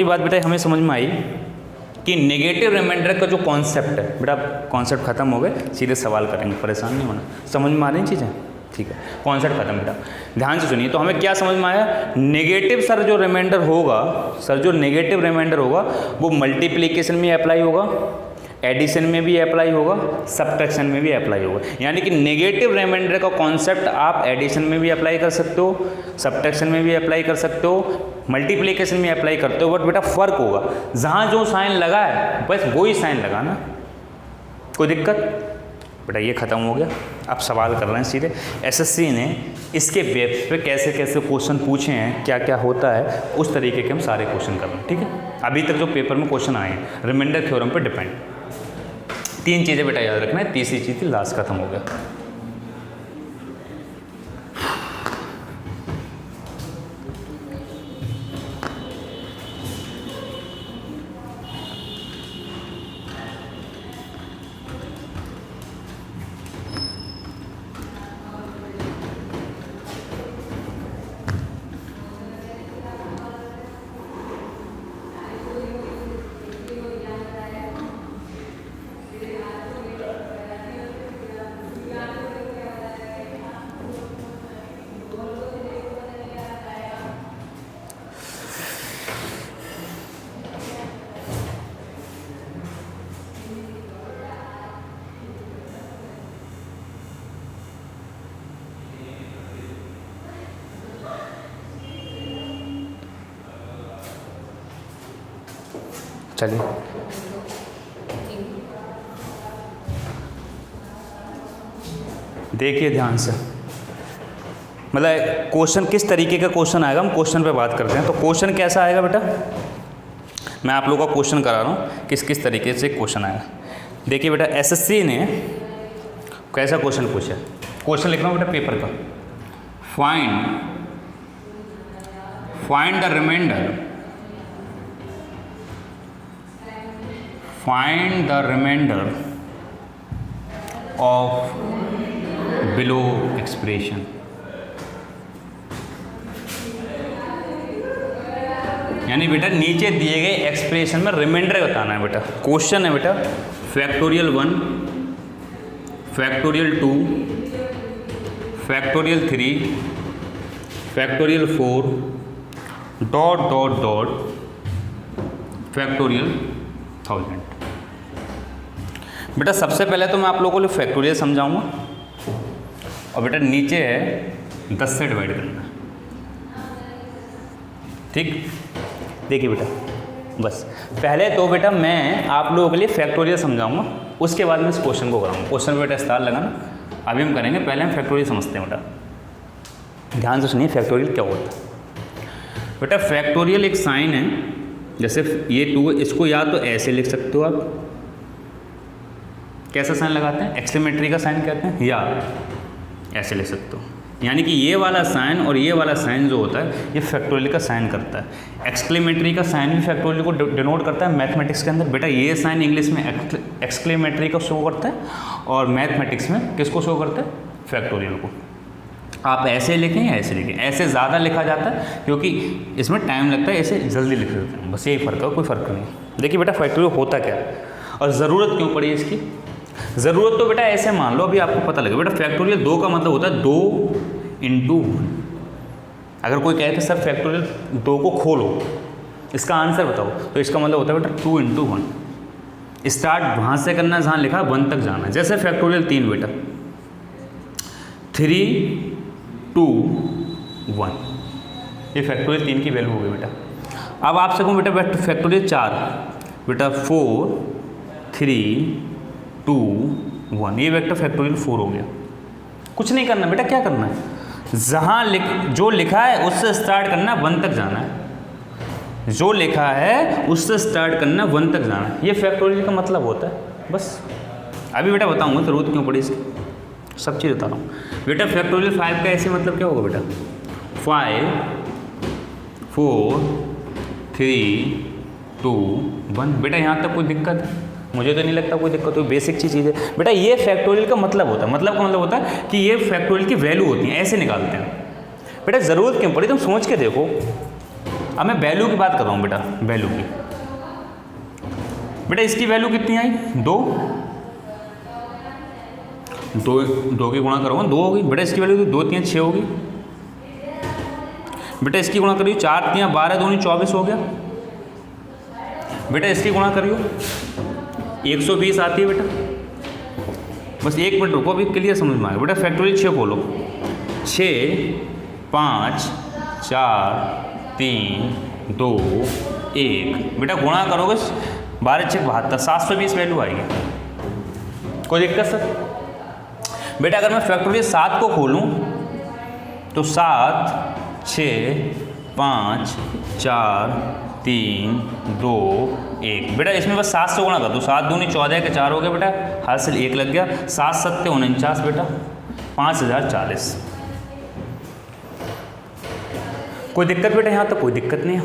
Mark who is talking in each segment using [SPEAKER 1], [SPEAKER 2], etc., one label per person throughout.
[SPEAKER 1] ये बात बेटा हमें समझ में आई कि नेगेटिव रिमाइंडर का जो कॉन्सेप्ट है, बेटा कॉन्सेप्ट खत्म हो गए, सीधे सवाल करेंगे, परेशान नहीं होना। समझ में आ रही चीज़ें? ठीक है, कॉन्सेप्ट खत्म बेटा, ध्यान से सुनिए। तो हमें क्या समझ में आया? नेगेटिव सर जो रिमाइंडर होगा, जो नेगेटिव रिमाइंडर होगा वो मल्टीप्लिकेशन में अप्लाई होगा, एडिशन में भी अप्लाई होगा, सब्ट्रैक्शन में भी अप्लाई होगा। यानी कि नेगेटिव रिमाइंडर का कॉन्सेप्ट आप एडिशन में भी अप्लाई कर सकते हो, सब्ट्रैक्शन में भी अप्लाई कर सकते हो, मल्टीप्लिकेशन में अप्लाई करते हो, बट बेटा फर्क होगा, जहाँ जो साइन लगा है बस वही साइन लगाना। कोई दिक्कत? बेटा ये खत्म हो गया। अब सवाल कर रहे हैं सीधे, एसएससी ने इसके बेस पे कैसे कैसे क्वेश्चन पूछे हैं, क्या क्या होता है, उस तरीके के हम सारे क्वेश्चन कर रहे हैं। ठीक है, अभी तक जो पेपर में क्वेश्चन आए हैं रिमाइंडर थ्योरम पे डिपेंड। तीन चीज़ें बेटा याद रखना है, तीसरी चीज़ थी लास्ट, खत्म हो गया। चलिए देखिए ध्यान से, मतलब क्वेश्चन किस तरीके का क्वेश्चन आएगा, हम क्वेश्चन पे बात करते हैं। तो क्वेश्चन कैसा आएगा बेटा, मैं आप लोगों का क्वेश्चन करा रहा हूँ किस किस तरीके से क्वेश्चन आएगा। देखिए बेटा एसएससी ने कैसा क्वेश्चन पूछा, क्वेश्चन लिख रहा हूँ बेटा पेपर का। Find the remainder, find the remainder of below expression। यानी बेटा नीचे दिए गए एक्सप्रेशन में रिमाइंडर बताना है बेटा। क्वेश्चन है बेटा factorial 1, factorial 2, factorial 3, factorial 4, dot dot dot factorial 1000। बेटा सबसे पहले तो मैं आप लोगों को फैक्टोरियल समझाऊंगा, और बेटा नीचे है 10 से डिवाइड करना। ठीक, देखिए बेटा बस पहले तो बेटा मैं आप लोगों के लिए फैक्टोरियल समझाऊंगा, उसके बाद मैं इस क्वेश्चन को कराऊंगा। क्वेश्चन में बेटा स्टार लगाना, अभी हम करेंगे, पहले हम फैक्टोरियल समझते हैं बेटा। ध्यान से सुनिए फैक्टोरियल क्या होता है। बेटा फैक्टोरियल एक साइन है, जैसे ये 2, इसको या तो ऐसे लिख सकते हो आप, कैसा साइन लगाते हैं, एक्सक्लेमेटरी का साइन कहते हैं, या ऐसे लिख सकते हो। यानी कि ये वाला साइन और ये वाला साइन जो होता है ये फैक्टोरियल का साइन करता है। एक्सक्लेमेटरी का साइन भी फैक्टोरियल को डिनोट करता है मैथमेटिक्स के अंदर। बेटा ये साइन इंग्लिश में एक्सक्लेमेटरी को शो करता है, और मैथमेटिक्स में किसको शो करता है, फैक्टोरियल को। आप ऐसे लिखें या ऐसे लिखें, ऐसे ज़्यादा लिखा जाता है क्योंकि इसमें टाइम लगता है, ऐसे जल्दी लिख देते हैं, बस यही फ़र्क है, कोई फ़र्क नहीं। देखिए बेटा फैक्टोरियल होता क्या है और ज़रूरत क्यों पड़ी इसकी। ज़रूरत तो बेटा ऐसे मान लो, अभी आपको पता लगे बेटा फैक्टोरियल 2 का मतलब होता है 2 × 1। अगर कोई कहते सर फैक्टोरियल 2 को खोलो, इसका आंसर बताओ, तो इसका मतलब होता है बेटा 2 × 1। स्टार्ट वहाँ से करना जहाँ लिखा 1 तक जाना है। जैसे फैक्टोरियल 3 बेटा 3 2 1, ये फैक्टोरियल 3 की वैल्यू हो गई बेटा। अब आपसे कहूँ बेटा फैक्टोरियल 4, बेटा 4 3 2 1, ये वेक्टर फैक्टोरियल 4 हो गया। कुछ नहीं करना बेटा, क्या करना है, जहाँ जो लिखा है उससे स्टार्ट करना, 1 तक जाना है। जो लिखा है उससे स्टार्ट करना, 1 तक जाना है। ये फैक्टोरियल का मतलब होता है बस। अभी बेटा बताऊँगा ज़रूरत क्यों पड़ी इसकी, सब चीज़ बता रहा हूँ बेटा। फैक्टोरियल 5 का ऐसे मतलब क्या होगा बेटा, 5 4 3 2 1। बेटा यहाँ तक कोई दिक्कत है? मुझे तो नहीं लगता कोई दिक्कत हो, बेसिक चीज़ है बेटा। ये फैक्टोरियल का मतलब होता है, मतलब का मतलब होता है कि ये फैक्टोरियल की वैल्यू होती है, ऐसे निकालते हैं बेटा। ज़रूरत क्यों पड़ी, तुम सोच के देखो। अब मैं वैल्यू की बात कर रहा हूँ बेटा, वैल्यू की। बेटा इसकी वैल्यू कितनी आई? 2 की गुणा करूँगा 2 होगी। बेटा इसकी वैल्यू 2 3 6 होगी। बेटा इसकी गुणा करियो 4 3 12 2 24 हो गया। बेटा इसकी गुणा करियो 120 आती है बेटा। बस 1 मिनट रुको, अभी क्लियर समझ में आ गया। बेटा फैक्टोरियल 6 खोलो, 6 5 4 3 2 1। बेटा गुणा करोगे 12 6 72, 720 वैल्यू आएगी। कोई दिक्कत सर? बेटा अगर मैं फैक्टोरियल 7 को खोलूँ तो 7 6 5 4 3 2 1। बेटा इसमें बस 7 से गुणा कर दो, 7 दूनी 14 के 4 हो गया बेटा, हासिल 1 लग गया। 7 7 49 बेटा, 5040। कोई दिक्कत बेटा? यहाँ तक कोई दिक्कत नहीं है,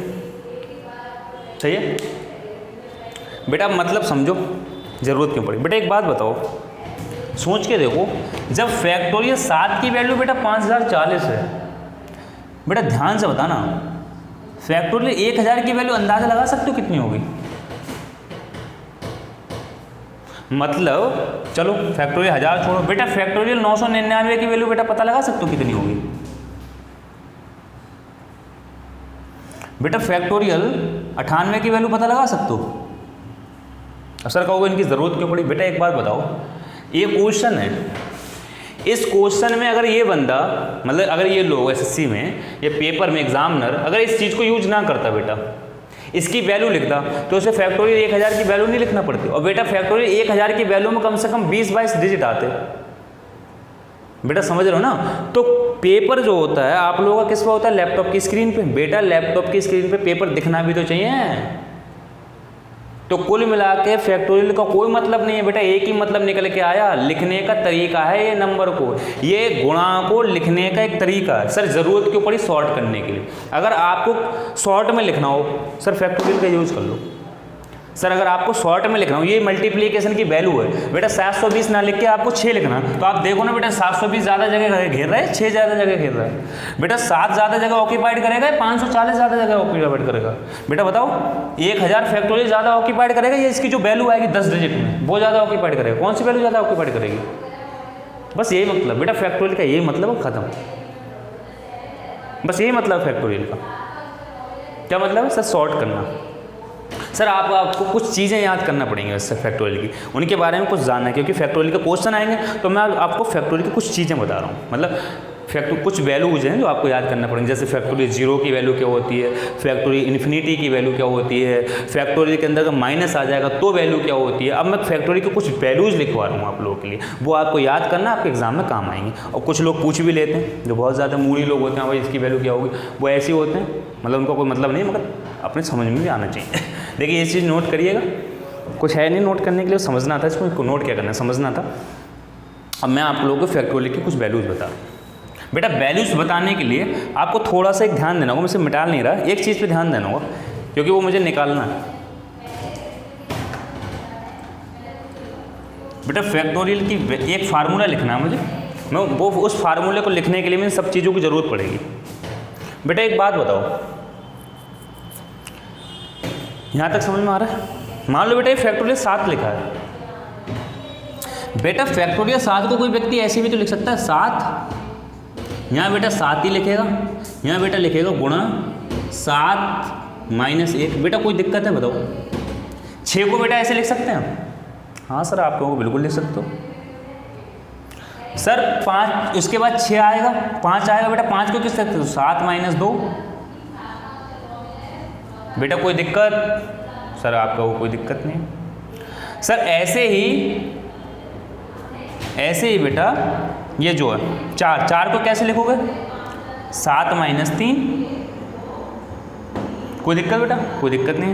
[SPEAKER 1] सही है बेटा। मतलब समझो, ज़रूरत क्यों पड़ी। बेटा एक बात बताओ, सोच के देखो, जब फैक्टोरियल 7 की वैल्यू बेटा 5040 है, बेटा ध्यान से बताना, फैक्टोरियल 1000 की वैल्यू अंदाजा लगा सकते हो कितनी होगी? मतलब चलो फैक्टोरियल 1000 छोड़ो बेटा, फैक्टोरियल 999 की वैल्यू बेटा पता लगा सकते हो कितनी होगी? बेटा फैक्टोरियल 98 की वैल्यू पता लगा सकते हो? सर कहोगे इनकी ज़रूरत क्यों पड़ी? बेटा एक बात बताओ, ये क्वेश्चन है, इस क्वेश्चन में अगर ये बंदा, मतलब अगर ये लोग एसएससी में या पेपर में एग्जामिनर अगर इस चीज़ को यूज ना करता बेटा, इसकी वैल्यू लिखता, तो उसे फैक्टोरियल 1000 की वैल्यू नहीं लिखना पड़ती। और बेटा फैक्टोरियल 1000 की वैल्यू में कम से कम 20-22 डिजिट आते। बेटा समझ रहे हो ना? तो पेपर जो होता है आप लोगों का किस पर होता है? लैपटॉप की स्क्रीन पे। बेटा लैपटॉप की स्क्रीन पे पेपर दिखना भी तो चाहिए। तो कुल मिला के फैक्टोरियल का कोई मतलब नहीं है बेटा, एक ही मतलब निकल के आया, लिखने का तरीका है ये नंबर को, ये गुणा को लिखने का एक तरीका है। सर ज़रूरत क्यों पड़ी? शॉर्ट करने के लिए। अगर आपको शॉर्ट में लिखना हो सर फैक्टोरियल का यूज़ कर लो। सर अगर आपको शॉर्ट में लिखना हो, ये मल्टीप्लिकेशन की वैल्यू है बेटा, 720 ना लिख के आपको 6 लिखना, तो आप देखो ना बेटा 720 ज़्यादा जगह घेर रहा है, 6 ज़्यादा जगह घेर रहा है। बेटा 7 ज़्यादा जगह ऑक्यूपाइड करेगा, 540 ज़्यादा जगह ऑक्यूपाइड करेगा। बेटा बताओ 1000 फैक्टोरियल ज़्यादा ऑक्यूपाइड करेगा या इसकी जो वैल्यू आएगी 10 डिजिट में वो ज़्यादा ऑक्यूपाइड करेगा? कौन सी वैल्यू ज़्यादा ऑक्यूपाइड करेगी? बस यही मतलब बेटा, फैक्टोरियल का यही मतलब, खत्म। बस यही मतलब फैक्टोरियल का। क्या मतलब है? सर शॉर्ट करना। सर आपको कुछ चीज़ें याद करना पड़ेंगी वैसे फैक्टोरियल की, उनके बारे में कुछ जानना है, क्योंकि फैक्टोरियल के क्वेश्चन आएंगे तो मैं आपको फैक्टोरियल की कुछ चीज़ें बता रहा हूँ। मतलब कुछ वैल्यूज हैं जो आपको याद करना पड़ेंगे, जैसे फैक्टोरियल 0 की वैल्यू क्या होती है, फैक्टोरियल इन्फिनिटी की वैल्यू क्या होती है, फैक्टोरियल के अंदर अगर माइनस आ जाएगा तो वैल्यू क्या होती है। अब मैं फैक्टोरियल के कुछ वैल्यूज़ लिखवा रहा हूँ आप लोगों के लिए, वो आपको याद करना, आपके एग्जाम में काम आएंगे। और कुछ लोग पूछ भी लेते हैं, जो बहुत ज़्यादा मूडी लोग होते हैं, भाई इसकी वैल्यू क्या होगी, वो ऐसे होते हैं, मतलब उनका कोई मतलब नहीं, मगर अपने समझ में भी आना चाहिए। देखिए ये चीज़ नोट करिएगा, कुछ है नहीं नोट करने के लिए, समझना था इसको, नोट क्या करना है, समझना था। अब मैं आप लोगों को फैक्टोरियल के कुछ वैल्यूज़ बता रहा हूँ। बेटा वैल्यूज़ बताने के लिए आपको थोड़ा सा एक ध्यान देना होगा, मैं इसे मिटा नहीं रहा, एक चीज़ पे ध्यान देना होगा क्योंकि वो मुझे निकालना है। बेटा फैक्टोरियल की एक फार्मूला लिखना है मुझे, मैं वो उस फार्मूले को लिखने के लिए मुझे सब चीज़ों की ज़रूरत पड़ेगी। बेटा एक बात बताओ, यहाँ तक समझ में आ रहा है? मान लो बेटा ये फैक्टोरियल 7 लिखा है। बेटा फैक्टोरियल 7 को कोई व्यक्ति ऐसे भी तो लिख सकता है 7, यहाँ बेटा 7 ही लिखेगा, यहाँ बेटा लिखेगा गुणा 7 - 1। बेटा कोई दिक्कत है बताओ? 6 को बेटा ऐसे लिख सकते हैं? हाँ सर आप लोगों को बिल्कुल लिख सकते हो। सर 5 उसके बाद 6 आएगा, 5 आएगा बेटा, 5 को किस सकते हो? 7 - 2। बेटा कोई दिक्कत? सर आप लोगों को कोई दिक्कत नहीं। सर ऐसे ही बेटा ये जो है 4 को कैसे लिखोगे? 7 - 3। कोई दिक्कत बेटा? कोई दिक्कत नहीं।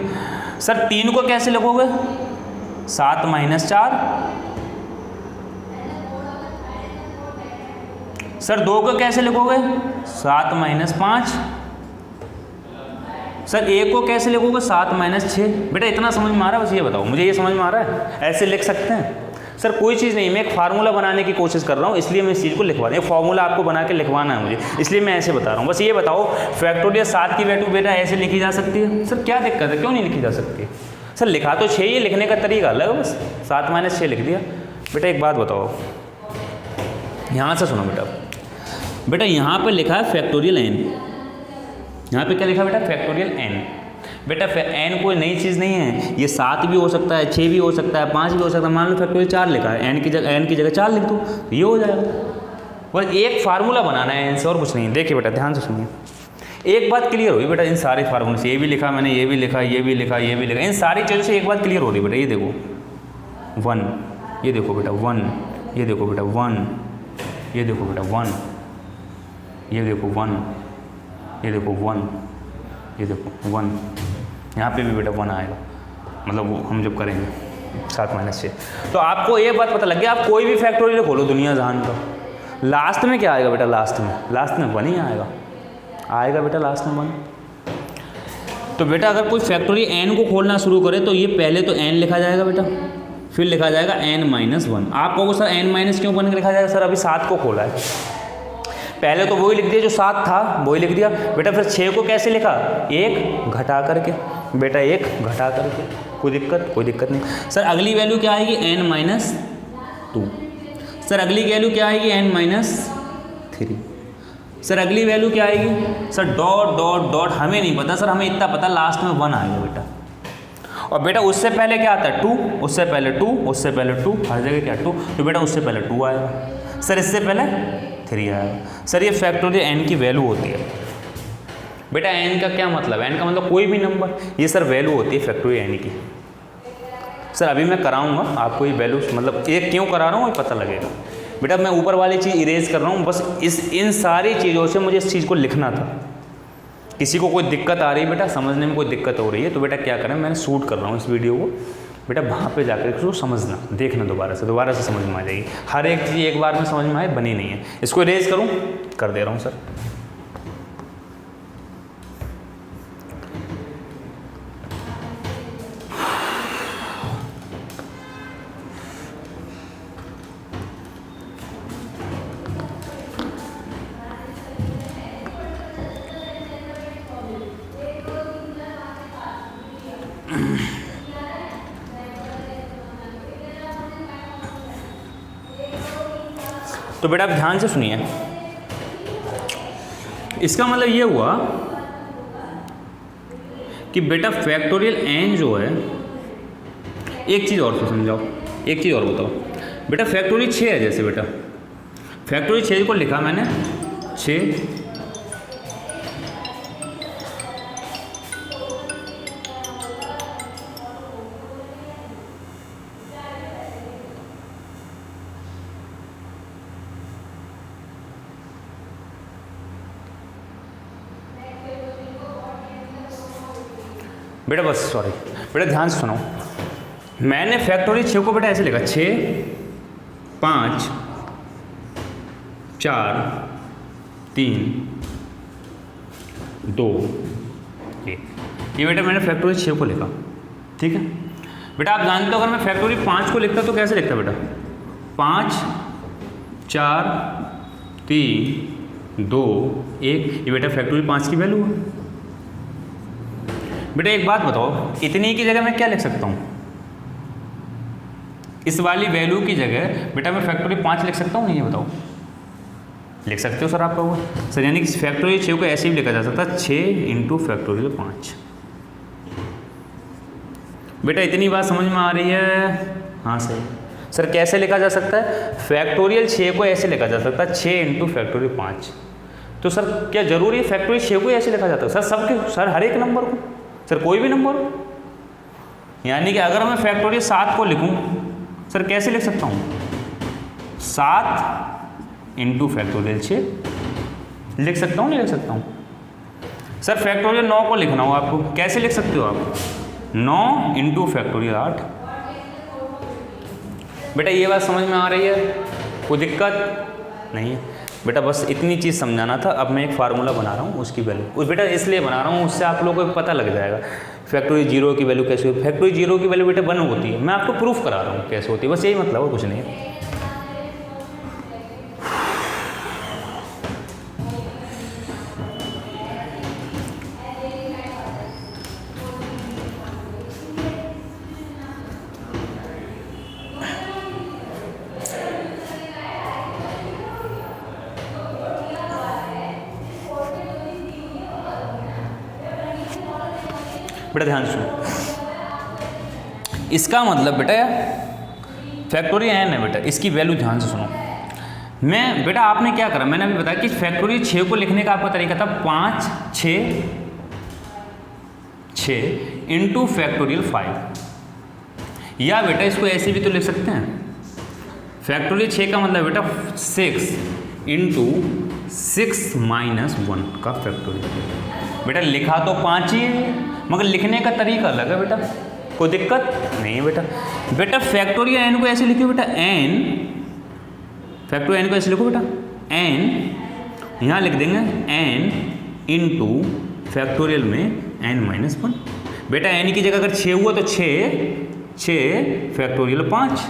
[SPEAKER 1] सर 3 को कैसे लिखोगे? 7 - 4। सर 2 को कैसे लिखोगे? 7 - 5। सर 1 को कैसे लिखोगे? 7 - 6। बेटा इतना समझ में आ रहा है? बस ये बताओ मुझे, ये समझ में आ रहा है? ऐसे लिख सकते हैं? सर कोई चीज़ नहीं, मैं एक फार्मूला बनाने की कोशिश कर रहा हूँ, इसलिए मैं इस चीज़ को लिखवा रहा हूँ। फार्मूला आपको बना के लिखवाना है मुझे, इसलिए मैं ऐसे बता रहा हूँ। बस ये बताओ फैक्टोरियल 7 की वैल्यू बेटा ऐसे लिखी जा सकती है? सर क्या दिक्कत है, क्यों नहीं लिखी जा सकती? सर लिखा तो 6 ही, लिखने का तरीका अलग है, बस 7 - 6 लिख दिया। बेटा एक बात बताओ, यहाँ से सुनो बेटा यहाँ पर लिखा है फैक्टोरियल n, यहाँ पे क्या लिखा बेटा? Factorial n। बेटा n कोई नई चीज़ नहीं है, ये 7 भी हो सकता है, 6 भी हो सकता है, 5 भी हो सकता है। मान लो फैक्टोरियल 4 लिखा है, n की जगह 4 लिख दो, तो ये हो जाएगा। बस एक फार्मूला बनाना है n से, और कुछ नहीं। देखिए बेटा ध्यान से सुनिए, एक बात क्लियर हुई बेटा इन सारे फार्मूले से। ये भी लिखा मैंने, ये भी लिखा, ये भी लिखा, ये भी लिखा, इन सारी चीज़ों से एक बात क्लियर हो रही है बेटा। ये देखो 1, ये देखो बेटा 1, ये देखो बेटा 1, ये देखो बेटा 1, ये देखो 1, ये देखो 1, ये देखो 1, यहाँ पे भी बेटा 1 आएगा, मतलब वो हम जब करेंगे 7 - 6। तो आपको ये बात पता लग गया, आप कोई भी फैक्टोरियल खोलो दुनिया जहान का, लास्ट में क्या आएगा बेटा? लास्ट में 1 ही आएगा बेटा, लास्ट में 1। तो बेटा अगर कोई फैक्टोरियल n को खोलना शुरू करे तो ये पहले तो n लिखा जाएगा बेटा, फिर लिखा जाएगा n - 1। आप कहोगे सर n - क्यों 1 लिखा जाएगा? सर अभी 7 को खोला है, पहले तो वही लिख दिया जो 7 था, वही लिख दिया बेटा। फिर 6 को कैसे लिखा? 1 घटा करके बेटा, 1 घटा करके। कोई दिक्कत नहीं। सर अगली वैल्यू क्या आएगी? n - 2। सर अगली वैल्यू क्या आएगी? n - 3। सर अगली वैल्यू क्या आएगी? सर डॉट डॉट डॉट, हमें नहीं पता सर, हमें इतना पता लास्ट में 1 आएगा बेटा। और बेटा उससे पहले क्या आता है? 2, उससे पहले 2, उससे पहले 2, हर जगह क्या 2, तो बेटा उससे पहले 2 आएगा। सर इससे पहले 3 आएगा। सर ये फैक्टोरियल n की वैल्यू होती है बेटा। n का क्या मतलब है? n का मतलब कोई भी नंबर, ये सर वैल्यू होती है फैक्टोरियल n की। सर अभी मैं कराऊंगा आपको ये वैल्यू, मतलब एक क्यों करा रहा हूँ ये पता लगेगा बेटा। मैं ऊपर वाली चीज़ इरेज कर रहा हूँ, बस इन सारी चीज़ों से मुझे इस चीज़ को लिखना था। किसी को कोई दिक्कत आ रही है बेटा, समझने में कोई दिक्कत हो रही है, तो बेटा क्या करें, मैंने शूट कर रहा हूँ इस वीडियो को बेटा, वहाँ पे जाकर इसको समझना, देखना दोबारा से समझ में आ जाएगी। हर एक चीज़ एक बार में समझ में आए बनी नहीं है। इसको इरेज करूँ? कर दे रहा हूँ सर। तो बेटा आप ध्यान से सुनिए, इसका मतलब ये हुआ कि बेटा फैक्टोरियल n जो है, एक चीज़ और तो समझाओ, एक चीज़ और बताओ बेटा। फैक्टोरियल 6 है, जैसे बेटा फैक्टोरियल 6 को लिखा मैंने 6, बेटा बस सॉरी बेटा ध्यान से सुनो, मैंने फैक्टोरियल 6 को बेटा ऐसे लिखा 6 5 4 3 2 ये बेटा मैंने फैक्टोरियल 6 को लिखा, ठीक है बेटा। आप जानते हो अगर मैं फैक्टोरियल 5 को लिखता तो कैसे लिखता बेटा? 5 4 3 2 1, ये बेटा फैक्टोरियल 5 की वैल्यू है बेटा। एक बात बताओ, इतनी की जगह मैं क्या लिख सकता हूँ? इस वाली वैल्यू की जगह बेटा मैं फैक्टोरियल 5 लिख सकता हूँ नहीं? ये बताओ, लिख सकते हो सर आप कहोगे सर, यानी कि फैक्टोरियल 6 को ऐसे भी लिखा जा सकता है 6 इंटू फैक्टोरियल 5। बेटा इतनी बात समझ में आ रही है? हाँ सही। सर कैसे लिखा जा सकता है? फैक्टोरियल 6 को ऐसे लिखा जा सकता है 6 इंटू फैक्टोरियल 5। तो सर क्या जरूरी है फैक्टोरियल 6 को ऐसे लिखा जाता है? सर सबके, सर हर एक नंबर को, सर कोई भी नंबर हो। यानी कि अगर मैं फैक्टोरियल 7 को लिखूं सर कैसे लिख सकता हूँ? 7 इंटू फैक्टोरियल 6 लिख सकता हूँ, नहीं लिख सकता हूँ? सर फैक्टोरियल 9 को लिखना हो आपको, कैसे लिख सकते हो आप? 9 इंटू फैक्टोरियल 8। बेटा ये बात समझ में आ रही है? कोई दिक्कत नहीं है बेटा, बस इतनी चीज़ समझाना था। अब मैं एक फार्मूला बना रहा हूँ उसकी वैल्यू, उस बेटा इसलिए बना रहा हूँ, उससे आप लोगों को पता लग जाएगा फैक्टोरियल जीरो की वैल्यू कैसे होती है? फैक्टोरियल जीरो की वैल्यू बेटा 1 होती है। मैं आपको प्रूफ करा रहा हूँ कैसे होती है, बस यही मतलब है, कुछ नहीं है। बेटा ध्यान सुनो, इसका मतलब बेटा फैक्टोरियल n है बेटा, इसकी वैल्यू ध्यान से सुनो। मैं बेटा आपने क्या करा, मैंने अभी बताया कि फैक्टोरियल 6 को लिखने का आपका तरीका था 5 6 इंटू फैक्टोरियल 5, या बेटा इसको ऐसे भी तो लिख सकते हैं। फैक्टोरियल 6 का मतलब बेटा 6 इंटू 6 माइनस 1 का फैक्टोरियल। बेटा लिखा तो 5 ही है, मगर लिखने का तरीका अलग है बेटा, कोई दिक्कत नहीं है बेटा। बेटा फैक्टोरियल n को ऐसे लिखो बेटा, n फैक्टोरियल n को ऐसे लिखो बेटा, n यहाँ लिख देंगे n इंटू फैक्टोरियल में n माइनस 1। बेटा n की जगह अगर 6 हुआ तो 6 फैक्टोरियल 5,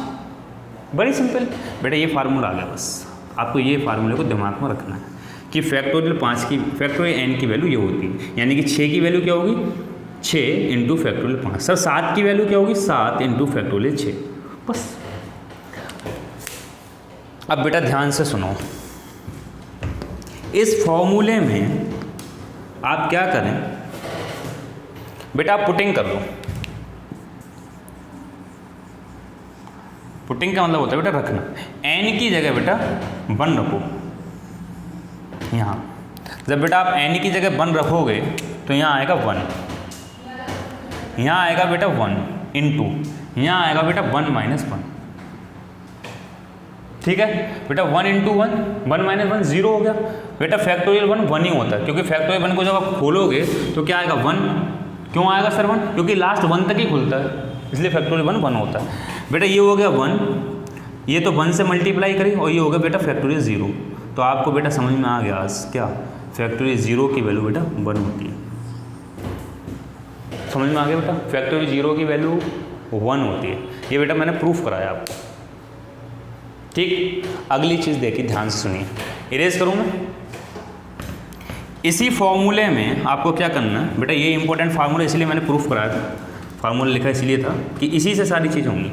[SPEAKER 1] बड़ी सिंपल। बेटा ये फार्मूला आ गया, बस आपको ये फार्मूले को दिमाग में रखना है कि फैक्टोरियल 5 की फैक्टोरियल n की वैल्यू ये होती है, यानी कि 6 की वैल्यू क्या होगी 6 इंटू फैक्टोरियल 5। सर 7 की वैल्यू क्या होगी 7 इंटू फैक्टोरियल 6, बस। अब बेटा ध्यान से सुनो, इस फॉर्मूले में आप क्या करें बेटा, आप पुटिंग कर लो। पुटिंग का मतलब होता है बेटा रखना, n की जगह बेटा 1 रखो यहाँ। जब बेटा आप n की जगह 1 रखोगे तो यहाँ आएगा 1, यहाँ आएगा बेटा 1 इंटू, यहाँ आएगा बेटा 1 माइनस 1। ठीक है बेटा, 1 इंटू 1 माइनस 1 0 हो गया। बेटा फैक्टोरियल 1 ही होता है, क्योंकि फैक्टोरियल 1 को जब आप खोलोगे तो क्या आएगा 1। क्यों आएगा सर 1? क्योंकि लास्ट 1 तक ही खुलता है, इसलिए फैक्टोरियल 1 होता है। बेटा ये हो गया 1, ये तो 1 से मल्टीप्लाई करें, और ये हो गया बेटा फैक्टोरियल 0। तो आपको बेटा समझ में आ गया आज क्या फैक्टोरियल 0 की वैल्यू बेटा 1 होती है। समझ में आ गया बेटा, फैक्टोरियल 0 की वैल्यू 1 होती है। ये बेटा मैंने प्रूफ कराया आपको। ठीक, अगली चीज़ देखिए, ध्यान से सुनिए, इरेज करूँ मैं। इसी फॉर्मूले में आपको क्या करना है बेटा, ये इंपॉर्टेंट फार्मूला इसलिए मैंने प्रूफ कराया था, फार्मूला लिखा इसलिए था कि इसी से सारी चीज़ होंगी।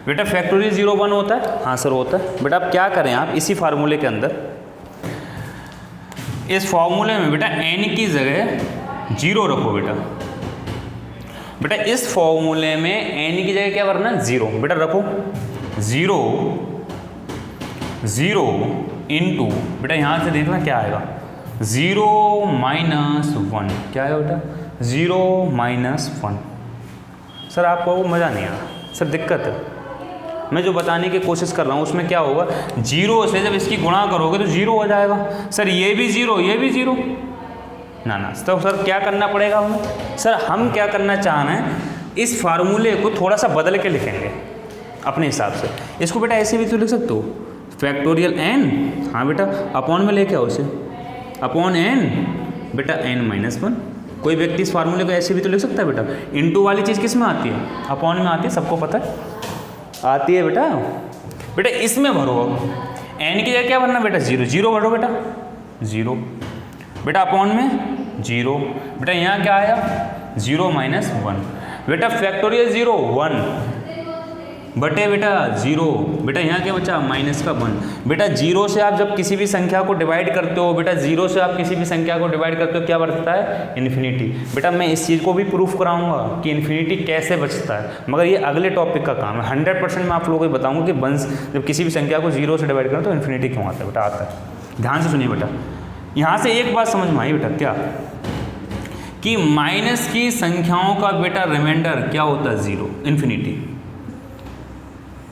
[SPEAKER 1] बेटा फैक्टोरियल 0 1 होता है, हाँ सर होता है। बेटा आप क्या करें, आप इसी फार्मूले के अंदर, इस फार्मूले में बेटा n की जगह 0 रखो बेटा। बेटा इस फॉर्मूले में n की जगह क्या भरना, 0 बेटा रखो। 0 इंटू बेटा यहाँ से देखना क्या आएगा, 0 माइनस 1, क्या आएगा बेटा 0 माइनस 1। सर आपको वो मज़ा नहीं आया, सर दिक्कत है। मैं जो बताने की कोशिश कर रहा हूँ उसमें क्या होगा, 0 से जब इसकी गुणा करोगे तो 0 हो जाएगा। सर ये भी 0, ये भी 0, ना तो सर क्या करना पड़ेगा हमें, सर हम क्या करना चाह रहे हैं, इस फार्मूले को थोड़ा सा बदल के लिखेंगे अपने हिसाब से। इसको बेटा ऐसे भी तो लिख सकते हो, फैक्टोरियल n, हाँ बेटा अपॉन में लेके आओ इसे, अपॉन n बेटा n माइनस 1। कोई व्यक्ति इस फार्मूले को ऐसे भी तो लिख सकता है बेटा। इंटू वाली चीज़ किस में आती है, अपॉन में आती है, सबको पता है आती है बेटा। बेटा इसमें भरो, n की जगह क्या भरना बेटा 0 भरो बेटा 0, बेटा अपॉन में 0। बेटा यहाँ क्या आया 0 माइनस 1। बेटा फैक्टोरियल 0 1 बटे बेटा 0, बेटा यहाँ क्या बचा माइनस का 1। बेटा 0 से आप जब किसी भी संख्या को डिवाइड करते हो, बेटा 0 से आप किसी भी संख्या को डिवाइड करते हो क्या बचता है, इन्फिनिटी। बेटा मैं इस चीज़ को भी प्रूफ कराऊंगा कि इन्फिनिटी कैसे बचता है, मगर ये अगले टॉपिक का काम है। 100% मैं आप लोगों को बताऊंगा कि वंश जब किसी भी संख्या को 0 से डिवाइड करो तो इन्फिनिटी क्यों आता है। बेटा आता है, ध्यान से सुनिए बेटा। यहाँ से एक बात समझ में आई बेटा, क्या कि माइनस की संख्याओं का बेटा रिमाइंडर क्या होता है 0, इन्फिनिटी।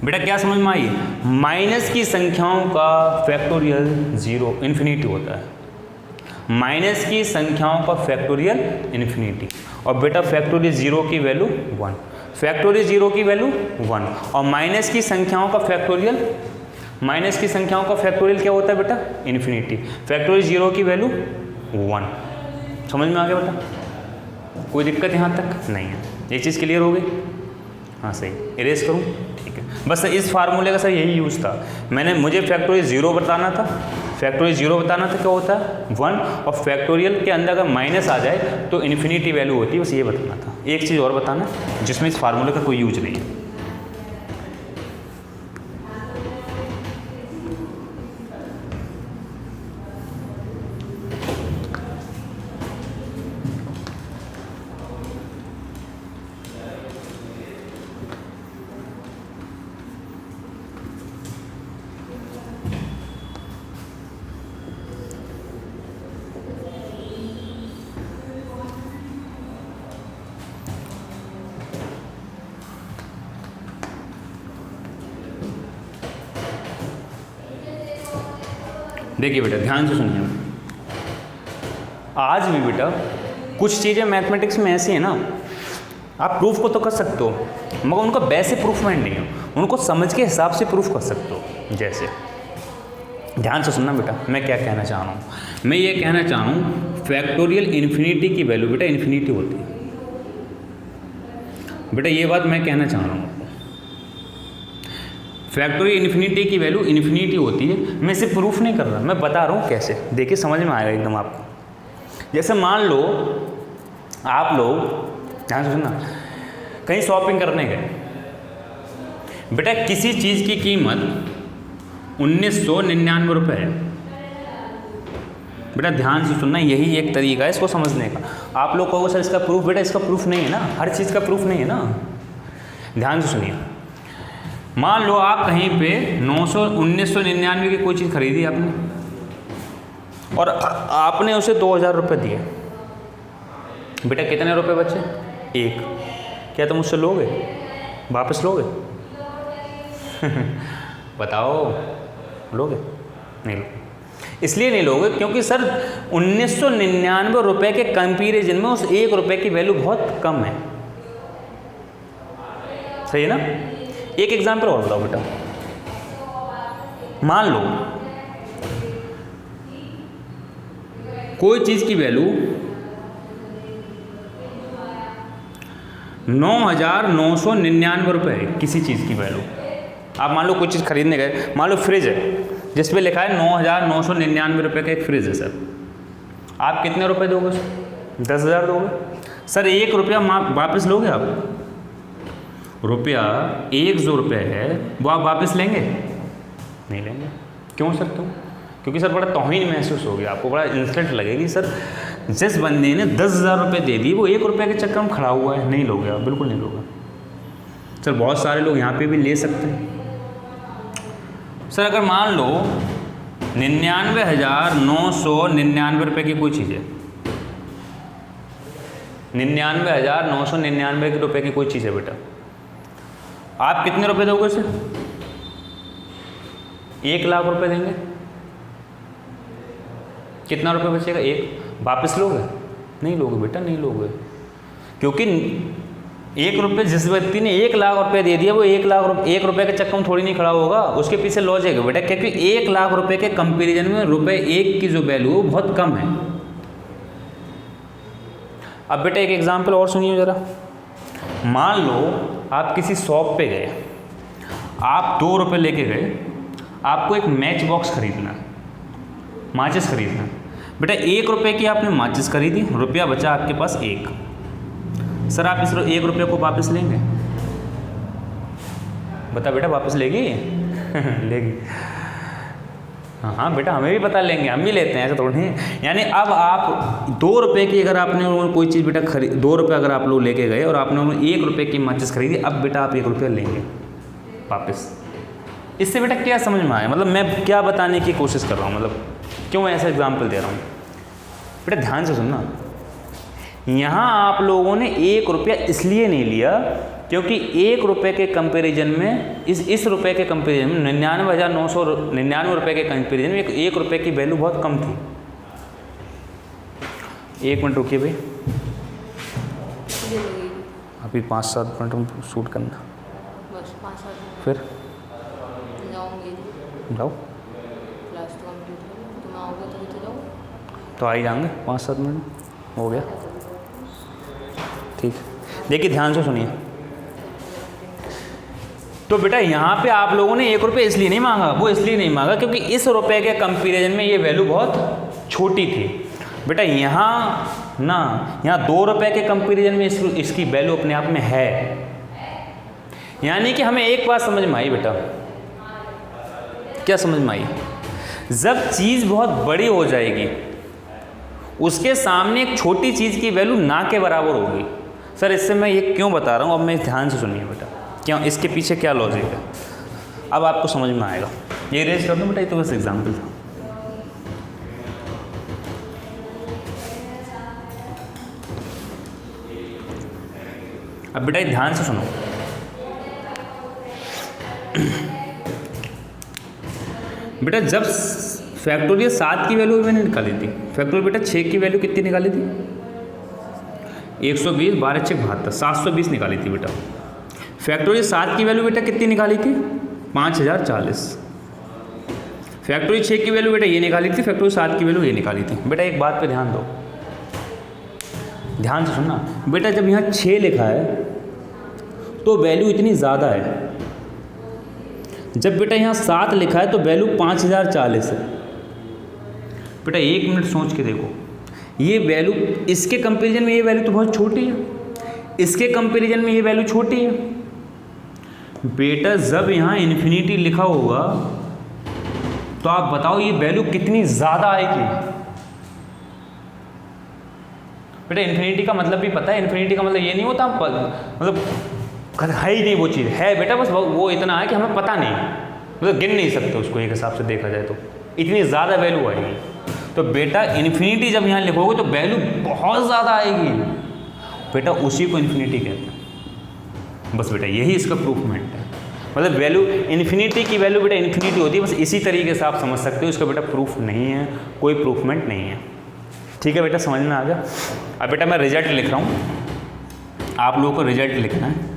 [SPEAKER 1] बेटा क्या समझ में आई, माइनस की संख्याओं का फैक्टोरियल 0 इन्फिनिटी होता है, माइनस की संख्याओं का फैक्टोरियल इन्फिनिटी। और बेटा फैक्टोरियल 0 की वैल्यू 1, फैक्टोरियल 0 की वैल्यू 1, और माइनस की संख्याओं का फैक्टोरियल, माइनस की संख्याओं का फैक्टोरियल क्या होता है बेटा इन्फिनिटी। फैक्टोरियल 0 की वैल्यू 1। समझ में आ गया बेटा, कोई दिक्कत यहाँ तक नहीं है, ये चीज़ क्लियर हो गई? हाँ सही, इरेज करूँ? ठीक है, बस इस फार्मूले का सर यही यूज़ था। मुझे फैक्टोरियल 0 बताना था, फैक्टोरियल 0 बताना था, क्या होता है 1, और फैक्टोरियल के अंदर अगर माइनस आ जाए तो इन्फिनिटी वैल्यू होती है, बस ये बताना था। एक चीज़ और बताना जिसमें इस फार्मूले का कोई यूज नहीं है। देखिए बेटा ध्यान से सुनिए, आज भी बेटा कुछ चीज़ें मैथमेटिक्स में ऐसी है ना, आप प्रूफ को तो कर सकते हो मगर उनका वैसे प्रूफ माइंड नहीं है, उनको समझ के हिसाब से प्रूफ कर सकते हो। जैसे ध्यान से सुनना बेटा, मैं क्या कहना चाह रहा हूँ, मैं ये कहना चाह रहा हूँ फैक्टोरियल इन्फिनिटी की वैल्यू बेटा इन्फिनिटी होती है। बेटा ये बात मैं कहना चाह रहा हूँ, फैक्टोरियल इन्फिनिटी की वैल्यू इन्फिनिटी होती है। मैं इसे प्रूफ नहीं कर रहा, मैं बता रहा हूँ कैसे, देखिए समझ में आएगा एकदम आपको। जैसे मान लो आप लोग ध्यान से सुनना, कहीं शॉपिंग करने गए, बेटा किसी चीज़ की कीमत 1999 रुपये है। बेटा ध्यान से सुनना, यही एक तरीका है इसको समझने का। आप लोग कहोगे सर इसका प्रूफ, बेटा इसका प्रूफ नहीं है ना, हर चीज़ का प्रूफ नहीं है ना। ध्यान से सुनिए, मान लो आप कहीं पे 1999 की कोई चीज़ खरीदी आपने और आपने उसे 2000 रुपये दिए, बेटा कितने रुपए बचे? 1। क्या तुम उससे लोगे, वापस लोगे? बताओ, लोगे? नहीं लोगे। इसलिए नहीं लोगे क्योंकि सर 1999 रुपये के कंपैरिजन में उस 1 रुपये की वैल्यू बहुत कम है। सही है ना? एक एग्जाम्पल और बताओ बेटा, मान लो कोई चीज़ की वैल्यू 9,999 रुपये है, किसी चीज़ की वैल्यू। आप मान लो कोई चीज़ खरीदने गए, मान लो फ्रिज है जिस पे लिखा है 9,999 रुपये का एक फ्रिज है सर, आप कितने रुपए दोगे? 10,000 दोगे। सर 1 रुपया वापस लोगे आप? रुपया 1 जो रुपये है वो आप वापस लेंगे? नहीं लेंगे। क्यों सर? क्योंकि सर बड़ा तौहीन महसूस होगी आपको, बड़ा इंसल्ट लगेगी। सर जिस बंदे ने 10,000 रुपये दे दिए वो 1 रुपये के चक्कर में खड़ा हुआ है, नहीं लोगे आप, बिल्कुल नहीं लोगे। सर बहुत सारे लोग यहाँ पे भी ले सकते हैं। सर अगर मान लो 99,999 रुपये की कोई चीज़ है, 99,999 रुपये की कोई चीज़ है बेटा, आप कितने रुपए दोगे उसे? 1 लाख रुपए देंगे। कितना रुपए बचेगा? 1। वापस लोगे? नहीं लोगे बेटा, नहीं लोगे। क्योंकि 1 रुपये जिस व्यक्ति ने 1 लाख रुपए दे दिया वो 1 रुपये के चक्कर में थोड़ी नहीं खड़ा होगा, उसके पीछे लॉजिक है बेटा, क्योंकि 1 लाख रुपए के कंपैरिजन में रुपये 1 की जो वैल्यू है बहुत कम है। अब बेटा एक एग्जाम्पल और सुनिए ज़रा, मान लो आप किसी शॉप पे गए, आप 2 रुपये लेके गए, आपको एक मैच बॉक्स खरीदना, माचिस खरीदना। बेटा 1 रुपये की आपने माचिस खरीदी, रुपया बचा आपके पास 1। सर आप इस 1 रुपये को वापस लेंगे? बता बेटा, वापस लेगी? लेगी। हाँ बेटा, हमें भी पता लेंगे, हम भी लेते हैं, ऐसा थोड़ी है। यानी अब आप 2 रुपये की अगर आपने कोई चीज़ बेटा 2 रुपये अगर आप लोग लेके गए और आपने 1 रुपये की माचिस खरीदी, अब बेटा आप 1 रुपया लेंगे वापस। इससे बेटा क्या समझ में आया, मतलब मैं क्या बताने की कोशिश कर रहा हूँ, मतलब क्यों ऐसा एग्जाम्पल दे रहा हूँ? बेटा ध्यान से सुनना, यहाँ आप लोगों ने 1 रुपया इसलिए नहीं लिया क्योंकि 1 रुपये के कंपैरिजन में इस रुपये के कंपैरिजन में 99,999 रुपये के कंपैरिजन में 1 रुपये की वैल्यू बहुत कम थी। 1 मिनट रुकिए भाई, अभी 5-7 मिनट में शूट करना,
[SPEAKER 2] बस 5-7
[SPEAKER 1] फिर जाओ।
[SPEAKER 2] क्लास तो कंप्लीट है, तुम आओगे तो जाओ।
[SPEAKER 1] तो आ ही जाएंगे 5-7 मिनट, हो गया। ठीक, देखिए ध्यान से सुनिए। तो बेटा यहाँ पे आप लोगों ने 1 रुपये इसलिए नहीं मांगा, वो इसलिए नहीं मांगा क्योंकि इस रुपए के कंपैरिजन में ये वैल्यू बहुत छोटी थी। बेटा यहाँ ना, यहाँ 2 रुपये के कंपैरिजन में इसकी वैल्यू अपने आप में है। यानी कि हमें एक बात समझ में आई बेटा, क्या समझ में आई? जब चीज़ बहुत बड़ी हो जाएगी उसके सामने एक छोटी चीज़ की वैल्यू ना के बराबर होगी। सर इससे मैं ये क्यों बता रहा हूँ, अब मैं ध्यान से सुनिए बेटा, क्यों, इसके पीछे क्या लॉजिक है, अब आपको समझ में आएगा। ये रेज कर दो बेटा, ये तो बस एग्जाम्पल था। अब बेटा ध्यान से सुनो, बेटा जब फैक्टोरियल 7 की वैल्यू मैंने निकाली थी, फैक्टोरियल बेटा 6 की वैल्यू कितनी निकाली थी? 120, 12 6 72, 720 निकाली थी बेटा। फैक्टोरियल 7 की वैल्यू बेटा कितनी निकाली थी? 5040। फैक्टोरियल 6 की वैल्यू बेटा ये निकाली थी, फैक्टोरियल 7 की वैल्यू ये निकाली थी। बेटा एक बात पे ध्यान दो, ध्यान से सुनना बेटा, जब यहाँ 6 लिखा है तो वैल्यू इतनी ज़्यादा है, जब बेटा यहाँ 7 लिखा है तो वैल्यू 5040 है। बेटा 1 मिनट सोच के देखो, ये वैल्यू इसके कंपैरिजन में ये वैल्यू तो बहुत छोटी है, इसके कंपैरिजन में ये वैल्यू छोटी है। बेटा जब यहाँ इन्फिनिटी लिखा होगा तो आप बताओ ये वैल्यू कितनी ज़्यादा आएगी। बेटा इन्फिनिटी का मतलब भी पता है, इन्फिनिटी का मतलब ये नहीं होता मतलब है ही नहीं वो चीज़, है बेटा बस वो इतना है कि हमें पता नहीं, मतलब गिन नहीं सकते उसको एक हिसाब से देखा जाए तो, इतनी ज़्यादा वैल्यू आएगी। तो बेटा इन्फिनिटी जब यहाँ लिखोगे तो वैल्यू बहुत ज़्यादा आएगी, बेटा उसी को इन्फिनिटी कहते हैं। बस बेटा यही इसका प्रूफमेंट है, मतलब वैल्यू इन्फिनिटी की वैल्यू बेटा इन्फिनिटी होती है, बस इसी तरीके से आप समझ सकते हो, इसका बेटा प्रूफ नहीं है, कोई प्रूफमेंट नहीं है। ठीक है बेटा, समझ में आ गया। अब बेटा मैं रिजल्ट लिख रहा हूँ, आप लोगों को रिजल्ट लिखना है।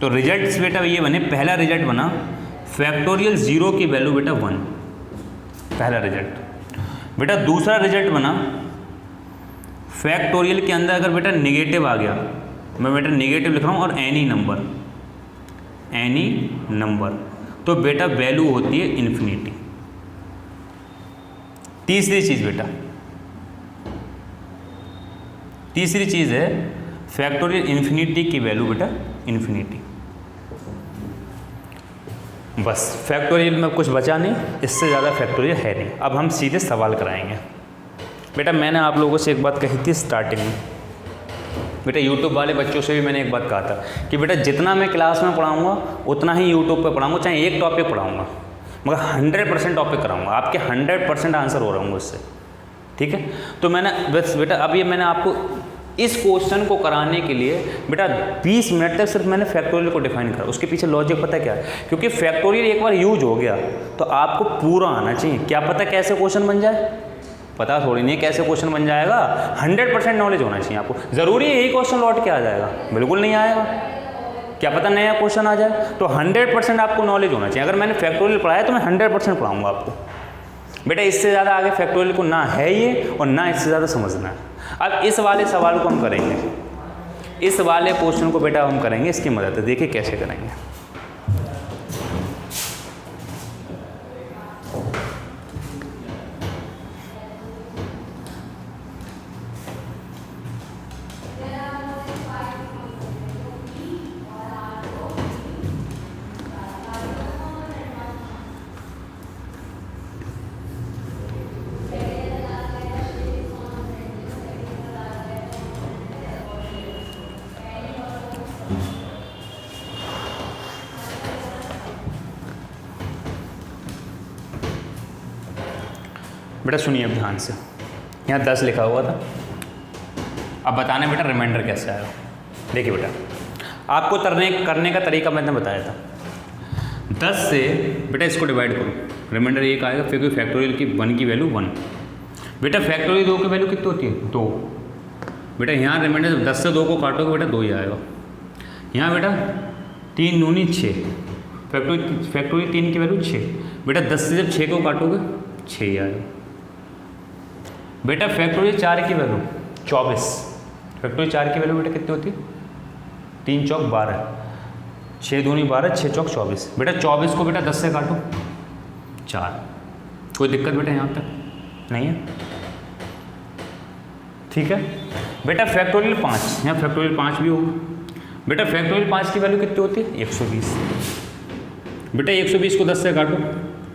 [SPEAKER 1] तो रिजल्ट बेटा ये बने, पहला रिजल्ट बना फैक्टोरियल 0 की वैल्यू बेटा 1, पहला रिजल्ट। बेटा दूसरा रिजल्ट बना फैक्टोरियल के अंदर अगर बेटा नेगेटिव आ गया, मैं बेटा नेगेटिव लिख रहा हूँ, और एनी नंबर, तो बेटा वैल्यू होती है इन्फिनिटी। तीसरी चीज़ है फैक्टोरियल इन्फिनिटी की वैल्यू बेटा इन्फिनिटी। बस फैक्टोरियल में कुछ बचा नहीं, इससे ज़्यादा फैक्टोरियल है नहीं। अब हम सीधे सवाल कराएंगे। बेटा मैंने आप लोगों से एक बात कही थी स्टार्टिंग में, बेटा यूट्यूब वाले बच्चों से भी मैंने एक बात कहा था कि बेटा जितना मैं क्लास में पढ़ाऊँगा उतना ही यूट्यूब पे पढ़ाऊँगा, चाहे एक टॉपिक पढ़ाऊँगा मगर 100% टॉपिक कराऊँगा, आपके 100% आंसर हो रहा हूँ उससे। ठीक है, तो मैंने बस बेटा अब ये मैंने आपको इस क्वेश्चन को कराने के लिए बेटा 20 मिनट तक सिर्फ मैंने फैक्टोरियल को डिफाइन करा। उसके पीछे लॉजिक पता क्या है, क्योंकि फैक्टोरियल एक बार यूज हो गया तो आपको पूरा आना चाहिए। क्या पता कैसे क्वेश्चन बन जाए, पता थोड़ी नहीं कैसे क्वेश्चन बन जाएगा, 100% नॉलेज होना चाहिए आपको। ज़रूरी है यही क्वेश्चन लौट के आ जाएगा, बिल्कुल नहीं आएगा, क्या पता नया क्वेश्चन आ जाए। तो 100% आपको नॉलेज होना चाहिए। अगर मैंने फैक्टोरियल पढ़ाया तो मैं 100% पढ़ाऊँगा आपको। बेटा इससे ज़्यादा आगे फैक्टोरियल को ना है ये और ना इससे ज़्यादा समझना है। अब इस वाले सवाल को हम करेंगे, इस वाले क्वेश्चन को बेटा हम करेंगे इसकी मदद से, देखिए कैसे करेंगे। बेटा सुनिए अब ध्यान से, यहाँ 10 लिखा हुआ था, अब बताना बेटा रिमाइंडर कैसे आएगा। देखिए बेटा आपको करने का तरीका मैंने बताया था, 10 से बेटा इसको डिवाइड करो, रिमाइंडर 1 आएगा, फिर फैक्टोरियल की 1 की वैल्यू 1। बेटा फैक्टोरियल 2 की वैल्यू कितनी होती है 2। बेटा यहाँ रिमाइंडर 10 से 2 को काटोगे बेटा 2 ही आएगा। यहाँ बेटा 3 दूनी 6, फैक्टोरियल 3 की वैल्यू 6। बेटा 10 से जब 6 को काटोगे 6 ही आएगा। बेटा फैक्टोरियल 4 की वैल्यू 24, फैक्टोरियल 4 की वैल्यू बेटा कितनी होती है? 3 चौक 12, 6 दूनी 12, 6 चौक 24। बेटा 24 को बेटा 10 से काटो, 4। कोई दिक्कत बेटा यहाँ तक नहीं है? ठीक है बेटा। फैक्टोरियल 5, यहाँ फैक्टोरियल 5 भी होगा। बेटा फैक्टोरियल 5 की वैल्यू कितनी होती है? 120। बेटा 120 को 10 से काटो,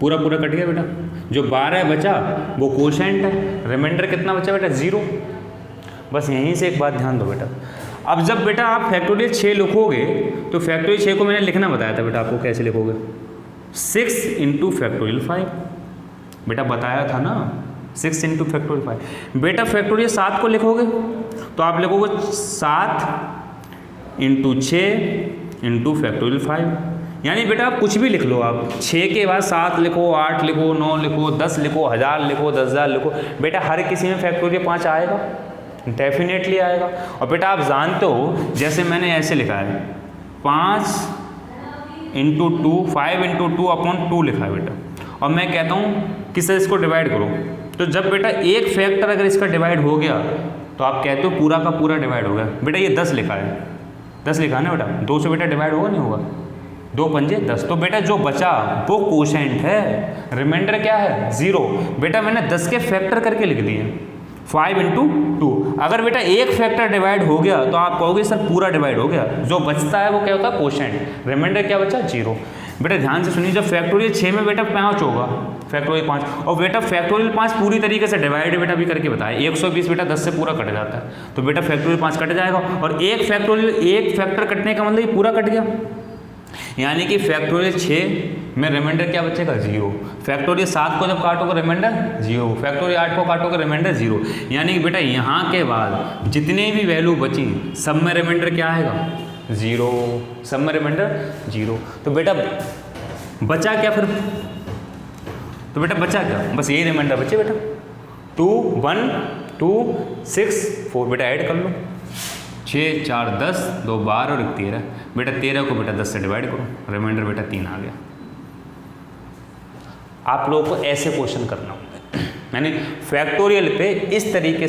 [SPEAKER 1] पूरा पूरा कट गया बेटा। जो 12 बचा वो कोशेंट है, रिमाइंडर कितना बचा बेटा? 0। बस यहीं से एक बात ध्यान दो बेटा, अब जब बेटा आप फैक्टोरियल 6 लिखोगे तो फैक्टोरियल 6 को मैंने लिखना बताया था बेटा आपको, कैसे लिखोगे? 6 इंटू फैक्टोरियल 5, बेटा बताया था ना, 6 इंटू फैक्टोरियल 5। बेटा फैक्टोरियल 7 को लिखोगे तो आप लिखोगे 7 इंटू 6 इंटू फैक्टोरियल 5। यानी बेटा आप कुछ भी लिख लो, आप 6 के बाद 7 लिखो, 8 लिखो, 9 लिखो, 10 लिखो, 1000 लिखो, 10,000 लिखो, बेटा हर किसी में फैक्टोरियल 5 आएगा, डेफिनेटली आएगा। और बेटा आप जानते हो, जैसे मैंने ऐसे लिखा है 5 इंटू 2, 5 इंटू 2 अपॉन 2 लिखा है बेटा, और मैं कहता हूँ किससे इसको डिवाइड करो, तो जब बेटा एक फैक्टर अगर इसका डिवाइड हो गया तो आप कहते हो पूरा का पूरा डिवाइड हो गया। बेटा ये 10 लिखा है, 10 लिखा है ना बेटा, 2 से बेटा डिवाइड होगा नहीं होगा? 2 पंजे 10, तो बेटा जो बचा वो कोशेंट है, रिमाइंडर क्या है? 0। बेटा मैंने 10 के फैक्टर करके लिख दिए, 5 इंटू 2। अगर बेटा एक फैक्टर डिवाइड हो गया तो आप कहोगे सर पूरा डिवाइड हो गया, जो बचता है वो क्या होता है? कोशेंट। रिमाइंडर क्या बचा? 0। बेटा ध्यान से सुनिए, जब फैक्टोरियल 6 में बेटा 5 होगा, फैक्टोरियल 5, और बेटा फैक्टोरियल 5 पूरी तरीके से डिवाइड बेटा भी करके बताया, 120 बेटा 10 से पूरा कट जाता है, तो बेटा फैक्टोरियल 5 कट जाएगा, और एक फैक्टर कटने का मतलब ये पूरा कट गया, यानी कि फैक्टोरियल 6 में रिमाइंडर क्या बचेगा? 0। फैक्टोरियल 7 को जब काटोगे रिमाइंडर 0, फैक्टोरियल 8 को काटोगे रिमाइंडर 0, यानी कि बेटा यहाँ के बाद जितने भी वैल्यू बची सब में रिमाइंडर क्या आएगा? 0। सब में रिमाइंडर 0। तो बेटा बचा क्या फिर? तो बेटा बचा क्या? बस यही रिमाइंडर बचे बेटा, 2 1 2 6 4। बेटा ऐड कर लो, 6 4 10, 2 12 और 1 13। बेटा 13 को बेटा 10 से डिवाइड करो, रिमाइंडर बेटा 3 आ गया। आप लोगों को ऐसे क्वेश्चन करना होता है, यानी फैक्टोरियल पे इस तरीके से